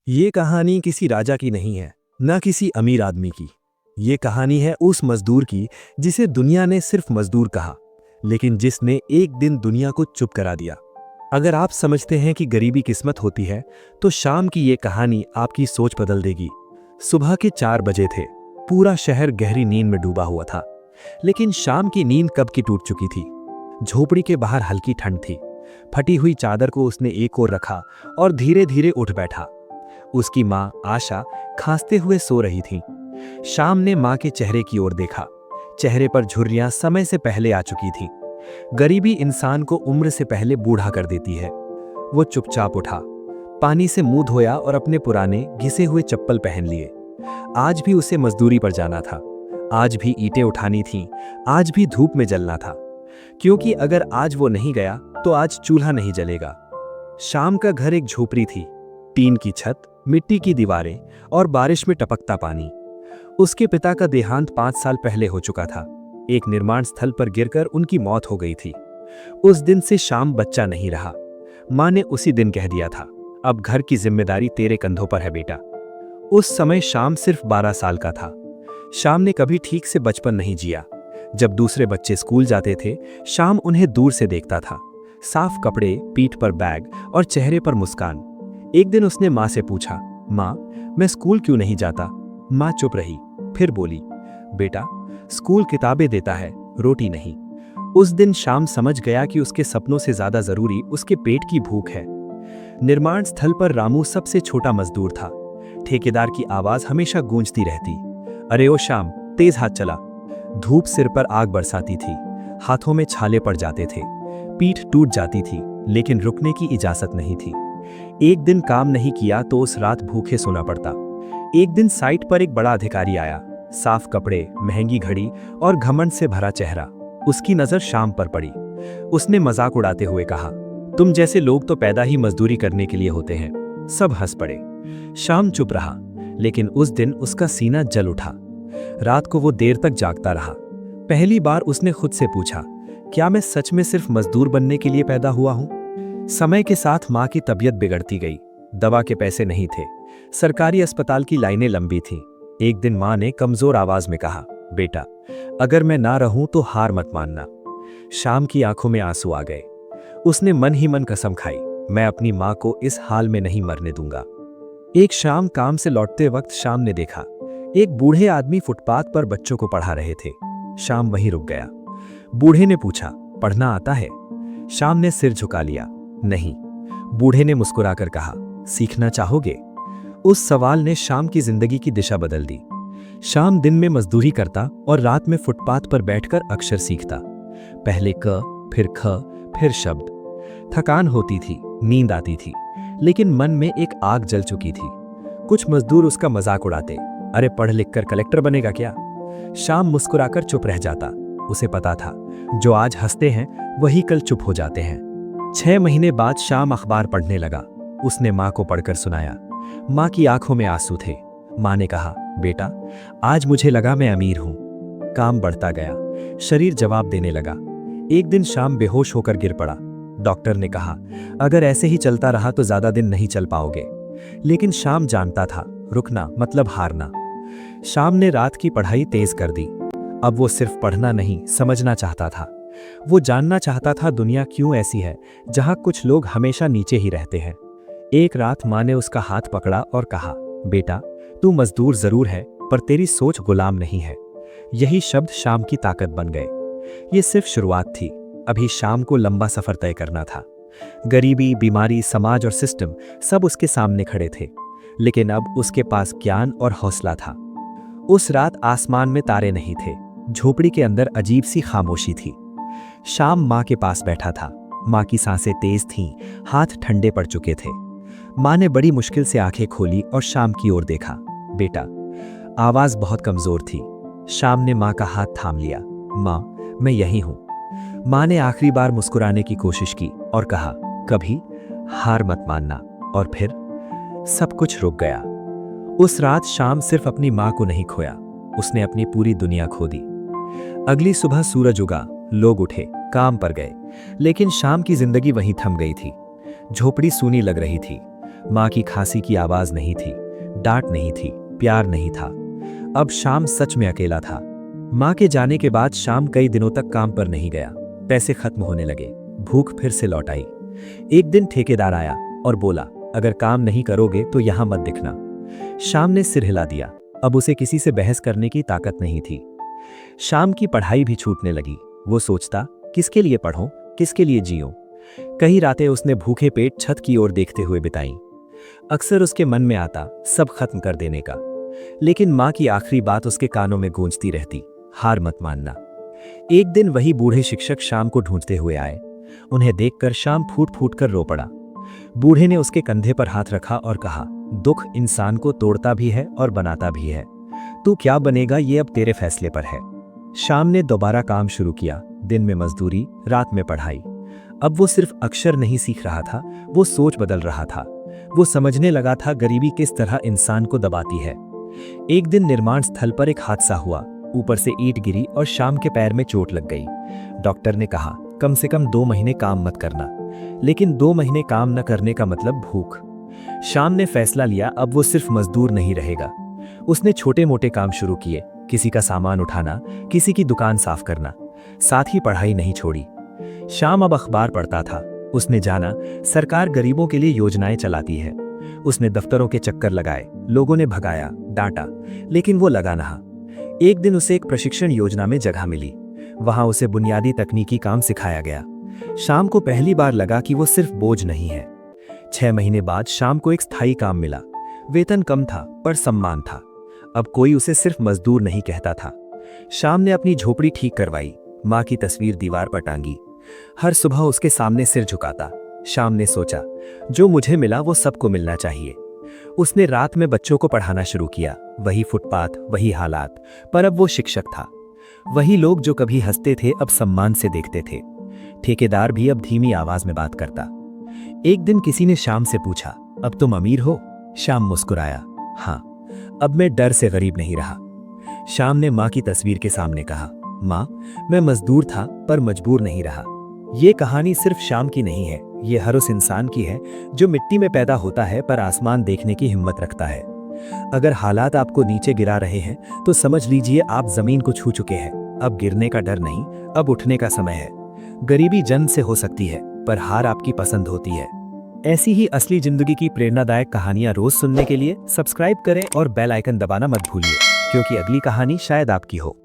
ये कहानी किसी राजा की नहीं है, ना किसी अमीर आदमी की। ये कहानी है उस मजदूर की जिसे दुनिया ने सिर्फ मजदूर कहा, लेकिन जिसने एक दिन दुनिया को चुप करा दिया। अगर आप समझते हैं कि गरीबी किस्मत होती है, तो शाम की ये कहानी आपकी सोच बदल देगी। सुबह के 4 बजे थे। पूरा शहर गहरी नींद में डूबा हुआ था। लेकिन शाम की नींद कब की टूट चुकी थी। झोपड़ी के बाहर हल्की ठंड थी। फटी हुई चादर को उसने एक ओर रखा और धीरे धीरे उठ बैठा। उसकी माँ आशा खांसते हुए सो रही थी। शाम ने माँ के चेहरे की ओर देखा। चेहरे पर झुर्रियां समय से पहले आ चुकी थी। गरीबी इंसान को उम्र से पहले बूढ़ा कर देती है। वो चुपचाप उठा, पानी से मुंह धोया और अपने पुराने घिसे हुए चप्पल पहन लिए। आज भी उसे मजदूरी पर जाना था। आज भी ईंटें उठानी थीं। आज भी धूप में जलना था। क्योंकि अगर आज वो नहीं गया तो आज चूल्हा नहीं जलेगा। शाम का घर एक झोपड़ी थी। टीन की छत, मिट्टी की दीवारें और बारिश में टपकता पानी। उसके पिता का देहांत 5 साल पहले हो चुका था। एक निर्माण स्थल पर गिरकर उनकी मौत हो गई थी। उस दिन से शाम बच्चा नहीं रहा। मां ने उसी दिन कह दिया था, अब घर की जिम्मेदारी तेरे कंधों पर है बेटा। उस समय शाम सिर्फ 12 साल का था। शाम ने कभी ठीक से बचपन नहीं जिया। जब दूसरे बच्चे स्कूल जाते थे, शाम उन्हें दूर से देखता था। साफ कपड़े, पीठ पर बैग और चेहरे पर मुस्कान। एक दिन उसने माँ से पूछा, माँ, मैं स्कूल क्यों नहीं जाता? माँ चुप रही, फिर बोली, बेटा, स्कूल किताबें देता है, रोटी नहीं। उस दिन शाम समझ गया कि उसके सपनों से ज्यादा जरूरी उसके पेट की भूख है। निर्माण स्थल पर रामू सबसे छोटा मजदूर था। ठेकेदार की आवाज हमेशा गूंजती रहती, अरे ओ शाम, तेज हाथ चला। धूप सिर पर आग बरसाती थी। हाथों में छाले पड़ जाते थे। पीठ टूट जाती थी, लेकिन रुकने की इजाजत नहीं थी। एक दिन काम नहीं किया तो उस रात भूखे सोना पड़ता। एक दिन साइट पर एक बड़ा अधिकारी आया। साफ कपड़े, महंगी घड़ी और घमंड से भरा चेहरा। उसकी नजर शाम पर पड़ी। उसने मजाक उड़ाते हुए कहा, तुम जैसे लोग तो पैदा ही मजदूरी करने के लिए होते हैं। सब हंस पड़े। शाम चुप रहा, लेकिन उस दिन उसका सीना जल उठा। रात को वो देर तक जागता रहा। पहली बार उसने खुद से पूछा, क्या मैं सच में सिर्फ मजदूर बनने के लिए पैदा हुआ हूं? समय के साथ मां की तबीयत बिगड़ती गई। दवा के पैसे नहीं थे। सरकारी अस्पताल की लाइनें लंबी थीं। एक दिन मां ने कमजोर आवाज में कहा, बेटा, अगर मैं ना रहूं तो हार मत मानना। शाम की आंखों में आंसू आ गए। उसने मन ही मन कसम खाई, मैं अपनी मां को इस हाल में नहीं मरने दूंगा। एक शाम काम से लौटते वक्त शाम ने देखा, एक बूढ़े आदमी फुटपाथ पर बच्चों को पढ़ा रहे थे। शाम वहीं रुक गया। बूढ़े ने पूछा, पढ़ना आता है? शाम ने सिर झुका लिया, नहीं। बूढ़े ने मुस्कुराकर कहा, सीखना चाहोगे? उस सवाल ने शाम की जिंदगी की दिशा बदल दी। शाम दिन में मजदूरी करता और रात में फुटपाथ पर बैठकर अक्षर सीखता। पहले क, फिर ख, फिर शब्द। थकान होती थी, नींद आती थी, लेकिन मन में एक आग जल चुकी थी। कुछ मजदूर उसका मजाक उड़ाते, अरे पढ़ लिख कर कलेक्टर बनेगा क्या? शाम मुस्कुराकर चुप रह जाता। उसे पता था, जो आज हंसते हैं वही कल चुप हो जाते हैं। 6 महीने बाद शाम अखबार पढ़ने लगा। उसने माँ को पढ़कर सुनाया। माँ की आंखों में आंसू थे। माँ ने कहा, बेटा, आज मुझे लगा मैं अमीर हूं। काम बढ़ता गया। शरीर जवाब देने लगा। एक दिन शाम बेहोश होकर गिर पड़ा। डॉक्टर ने कहा, अगर ऐसे ही चलता रहा तो ज्यादा दिन नहीं चल पाओगे। लेकिन शाम जानता था, रुकना मतलब हारना। शाम ने रात की पढ़ाई तेज कर दी। अब वो सिर्फ पढ़ना नहीं, समझना चाहता था। वो जानना चाहता था दुनिया क्यों ऐसी है, जहां कुछ लोग हमेशा नीचे ही रहते हैं। एक रात माँ ने उसका हाथ पकड़ा और कहा, बेटा, तू मजदूर जरूर है, पर तेरी सोच गुलाम नहीं है। यही शब्द शाम की ताकत बन गए। ये सिर्फ शुरुआत थी। अभी शाम को लंबा सफर तय करना था। गरीबी, बीमारी, समाज और सिस्टम सब उसके सामने खड़े थे। लेकिन अब उसके पास ज्ञान और हौसला था। उस रात आसमान में तारे नहीं थे। झोपड़ी के अंदर अजीब सी खामोशी थी। शाम माँ के पास बैठा था। माँ की सांसें तेज थीं, हाथ ठंडे पड़ चुके थे। माँ ने बड़ी मुश्किल से आंखें खोली और शाम की ओर देखा। बेटा, आवाज बहुत कमजोर थी। शाम ने माँ का हाथ थाम लिया। माँ, मैं यही हूं। माँ ने आखिरी बार मुस्कुराने की कोशिश की और कहा, कभी हार मत मानना। और फिर सब कुछ रुक गया। उस रात शाम सिर्फ अपनी माँ को नहीं खोया, उसने अपनी पूरी दुनिया खो दी। अगली सुबह सूरज उगा, लोग उठे, काम पर गए, लेकिन शाम की जिंदगी वहीं थम गई थी। झोपड़ी सूनी लग रही थी। माँ की खांसी की आवाज नहीं थी, डांट नहीं थी, प्यार नहीं था। अब शाम सच में अकेला था। माँ के जाने के बाद शाम कई दिनों तक काम पर नहीं गया। पैसे खत्म होने लगे, भूख फिर से लौट आई। एक दिन ठेकेदार आया और बोला, अगर काम नहीं करोगे तो यहां मत दिखना। शाम ने सिर हिला दिया। अब उसे किसी से बहस करने की ताकत नहीं थी। शाम की पढ़ाई भी छूटने लगी। वो सोचता, किसके लिए पढ़ूं, किसके लिए जीऊं। कई रातें उसने भूखे पेट छत की ओर देखते हुए बिताई। अक्सर उसके मन में आता सब खत्म कर देने का, लेकिन माँ की आखिरी बात उसके कानों में गूंजती रहती, हार मत मानना। एक दिन वही बूढ़े शिक्षक शाम को ढूंढते हुए आए। उन्हें देखकर शाम फूट फूट कर रो पड़ा। बूढ़े ने उसके कंधे पर हाथ रखा और कहा, दुख इंसान को तोड़ता भी है और बनाता भी है। तू क्या बनेगा ये अब तेरे फैसले पर है। शाम ने दोबारा काम शुरू किया। दिन में मजदूरी, रात में पढ़ाई। अब वो सिर्फ अक्षर नहीं सीख रहा था, वो सोच बदल रहा था। वो समझने लगा था गरीबी किस तरह इंसान को दबाती है। एक दिन निर्माण स्थल पर एक हादसा हुआ। ऊपर से ईंट गिरी और शाम के पैर में चोट लग गई। डॉक्टर ने कहा, कम से कम 2 महीने काम मत करना। लेकिन 2 महीने काम न करने का मतलब भूख। शाम ने फैसला लिया, अब वो सिर्फ मजदूर नहीं रहेगा। उसने छोटे मोटे काम शुरू किए, किसी का सामान उठाना, किसी की दुकान साफ करना। साथ ही पढ़ाई नहीं छोड़ी। शाम अब अखबार पढ़ता था। उसने जाना सरकार गरीबों के लिए योजनाएं चलाती है। उसने दफ्तरों के चक्कर लगाए, लोगों ने भगाया, डांटा, लेकिन वो लगा रहा। एक दिन उसे एक प्रशिक्षण योजना में जगह मिली। वहां उसे बुनियादी तकनीकी काम सिखाया गया। शाम को पहली बार लगा कि वो सिर्फ बोझ नहीं है। 6 महीने बाद शाम को एक स्थायी काम मिला। वेतन कम था पर सम्मान था। अब कोई उसे सिर्फ मजदूर नहीं कहता था। शाम ने अपनी झोपड़ी ठीक करवाई, माँ की तस्वीर दीवार पर टांगी। हर सुबह उसके सामने सिर झुकाता। शाम ने सोचा, जो मुझे मिला वो सबको मिलना चाहिए। उसने रात में बच्चों को पढ़ाना शुरू किया। वही फुटपाथ, वही हालात, पर अब वो शिक्षक था। वही लोग जो कभी हंसते थे अब सम्मान से देखते थे। ठेकेदार भी अब धीमी आवाज में बात करता। एक दिन किसी ने शाम से पूछा, अब तुम अमीर हो? शाम मुस्कुराया, हाँ, अब मैं डर से गरीब नहीं रहा। शाम ने माँ की तस्वीर के सामने कहा, माँ, मैं मजदूर था पर मजबूर नहीं रहा। ये कहानी सिर्फ शाम की नहीं है, ये हर उस इंसान की है जो मिट्टी में पैदा होता है पर आसमान देखने की हिम्मत रखता है। अगर हालात आपको नीचे गिरा रहे हैं तो समझ लीजिए आप जमीन को छू चुके हैं। अब गिरने का डर नहीं, अब उठने का समय है। गरीबी जन्म से हो सकती है पर हार आपकी पसंद होती है। ऐसी ही असली जिंदगी की प्रेरणादायक कहानियां रोज सुनने के लिए सब्सक्राइब करें और बेल आइकन दबाना मत भूलिए, क्योंकि अगली कहानी शायद आपकी हो।